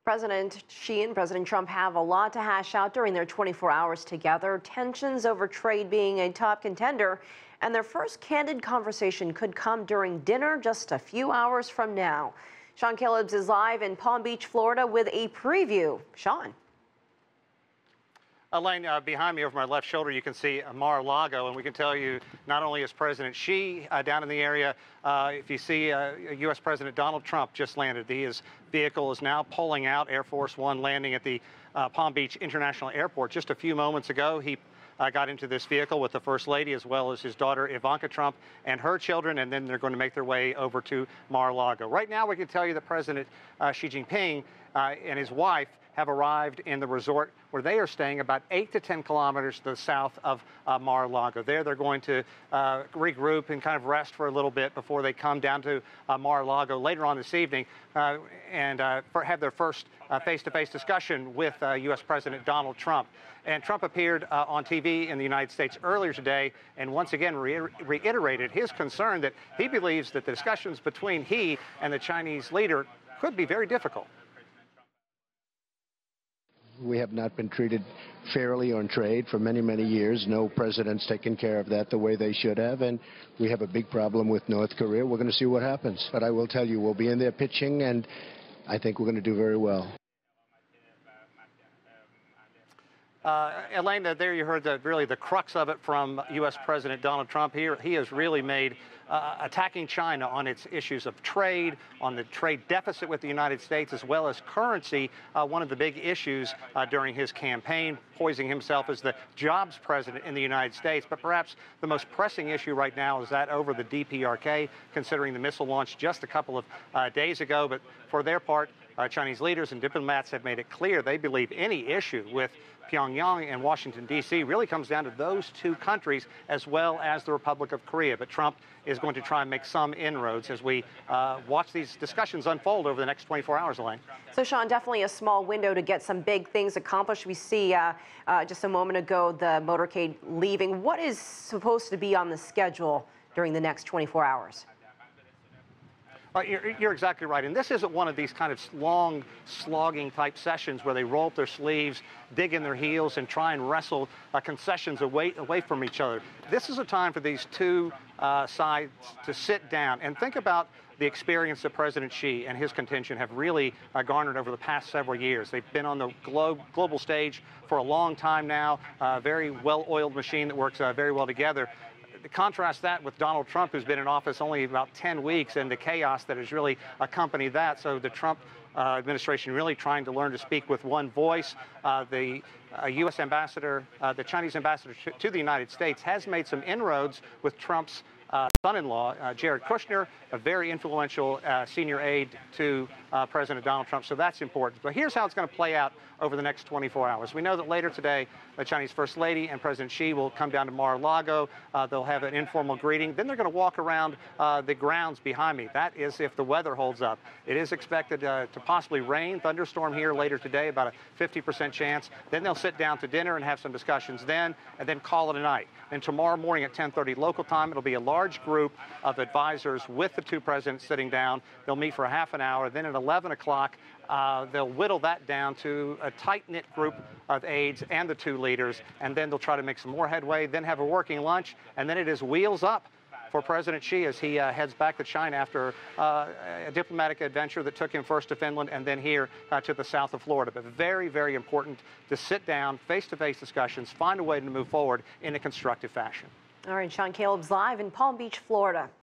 President Xi and President Trump have a lot to hash out during their 24 hours together. Tensions over trade being a top contender, and their first candid conversation could come during dinner just a few hours from now. Sean Callebs is live in Palm Beach, Florida with a preview. Sean. Elaine, behind me over my left shoulder, you can see Mar-a-Lago, and we can tell you not only is President Xi down in the area, if you see U.S. President Donald Trump just landed. His vehicle is now pulling out, Air Force One landing at the Palm Beach International Airport. Just a few moments ago, he got into this vehicle with the First Lady as well as his daughter Ivanka Trump and her children, and then they're going to make their way over to Mar-a-Lago. Right now, we can tell you that President Xi Jinping and his wife have arrived in the resort where they are staying about 8 to 10 kilometers to the south of Mar-a-Lago. There they're going to regroup and kind of rest for a little bit before they come down to Mar-a-Lago later on this evening and have their first face-to-face discussion with U.S. President Donald Trump. And Trump appeared on TV in the United States earlier today and once again reiterated his concern that he believes that the discussions between he and the Chinese leader could be very difficult. We have not been treated fairly on trade for many, many years. No president's taken care of that the way they should have, and we have a big problem with North Korea. We're going to see what happens. But I will tell you, we'll be in there pitching, and I think we're going to do very well. Elaine, there you heard really the crux of it from U.S. President Donald Trump. He has really made attacking China on its issues of trade, on the trade deficit with the United States, as well as currency, one of the big issues during his campaign, poising himself as the jobs president in the United States. But perhaps the most pressing issue right now is that over the DPRK, considering the missile launch just a couple of days ago. But for their part, Chinese leaders and diplomats have made it clear they believe any issue with Pyongyang and Washington, D.C. really comes down to those two countries as well as the Republic of Korea. But Trump is going to try and make some inroads as we watch these discussions unfold over the next 24 hours, Elaine. So, Sean, definitely a small window to get some big things accomplished. We see just a moment ago the motorcade leaving. What is supposed to be on the schedule during the next 24 hours? You're exactly right. And this isn't one of these kind of long, slogging type sessions where they roll up their sleeves, dig in their heels, and try and wrestle concessions away from each other. This is a time for these two sides to sit down and think about the experience that President Xi and his contingent have really garnered over the past several years. They've been on the global stage for a long time now, a very well-oiled machine that works very well together. Contrast that with Donald Trump, who's been in office only about 10 weeks, and the chaos that has really accompanied that. So the Trump administration really trying to learn to speak with one voice. The U.S. ambassador, the Chinese ambassador to the United States, has made some inroads with Trump's son-in-law, Jared Kushner, a very influential senior aide to President Donald Trump. So that's important. But here's how it's going to play out over the next 24 hours. We know that later today, the Chinese First Lady and President Xi will come down to Mar-a-Lago. They'll have an informal greeting. Then they're going to walk around the grounds behind me. That is if the weather holds up. It is expected to possibly rain, thunderstorm here later today, about a 50% chance. Then they'll sit down to dinner and have some discussions then, and then call it a night. And tomorrow morning at 10:30 local time, it'll be a large group of advisors with the two presidents sitting down. They'll meet for a half an hour. Then at 11 o'clock, they'll whittle that down to a tight-knit group of aides and the two leaders, and then they'll try to make some more headway, then have a working lunch, and then it is wheels up for President Xi as he heads back to China after a diplomatic adventure that took him first to Finland and then here to the south of Florida. But very, very important to sit down, face-to-face discussions, find a way to move forward in a constructive fashion. All right, Sean Callebs live in Palm Beach, Florida.